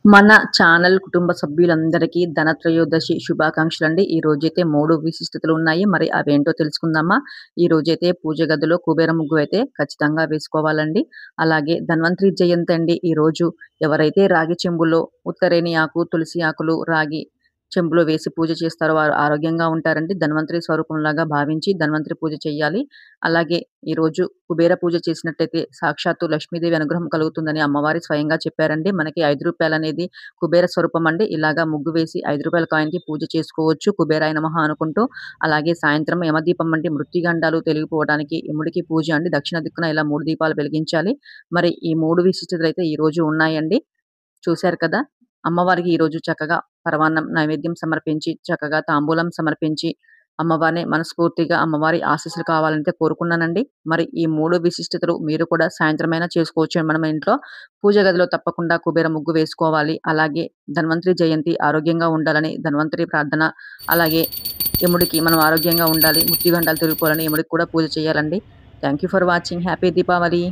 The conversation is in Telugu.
మన ఛానల్ కుటుంబ సభ్యులందరికీ ధనత్రయోదశి శుభాకాంక్షలండి. ఈ రోజైతే 3 విశిష్టతలు ఉన్నాయి. మరి అవేంటో తెలుసుకుందామా? ఈ రోజైతే పూజ గదిలో కుబేర ముగ్గు అయితే ఖచ్చితంగా వేసుకోవాలండి. అలాగే ధన్వంతరి జయంతి అండి ఈరోజు. ఎవరైతే రాగి చెంబులో ఉత్తరేణి ఆకు, తులసి ఆకులు, రాగి చెంబులో వేసి పూజ చేస్తారో వారు ఆరోగ్యంగా ఉంటారండి. ధన్వంతరి స్వరూపంలాగా భావించి ధన్వంతరి పూజ చేయాలి. అలాగే ఈరోజు కుబేర పూజ చేసినట్టయితే సాక్షాత్తు లక్ష్మీదేవి అనుగ్రహం కలుగుతుందని అమ్మవారు స్వయంగా చెప్పారండి. మనకి రూ. 5 అనేది కుబేర స్వరూపం అండి. ఇలాగా ముగ్గు వేసి రూ. 5 కాయిన్‌కి పూజ చేసుకోవచ్చు. కుబేరాయ నమః అనుకుంటూ. అలాగే సాయంత్రం యమదీపం అంటే మృత్యుగండాలు తొలగిపోవడానికి యముడికి పూజ అండి. దక్షిణ దిక్కున ఇలా 3 దీపాలు వెలిగించాలి. మరి ఈ 3 విశిష్టతలైతే ఈరోజు ఉన్నాయండి. చూశారు కదా! అమ్మవారికి ఈరోజు చక్కగా పరమాన్నం నైవేద్యం సమర్పించి, చక్కగా తాంబూలం సమర్పించి, అమ్మవారిని మనస్ఫూర్తిగా అమ్మవారి ఆశీస్సులు కావాలంటే కోరుకున్నానండి. మరి ఈ 3 విశిష్టతలు మీరు కూడా సాయంత్రమైనా చేసుకోవచ్చు మనం ఇంట్లో. పూజ గదిలో తప్పకుండా కుబేర ముగ్గు వేసుకోవాలి. అలాగే ధన్వంతరి జయంతి ఆరోగ్యంగా ఉండాలని ధన్వంతరి ప్రార్థన, అలాగే యముడికి మనం ఆరోగ్యంగా ఉండాలి, మృత్యుగండాలు తొలగిపోవాలని యముడికి కూడా పూజ చేయాలండి. Thank you for watching. Happy Deepavali.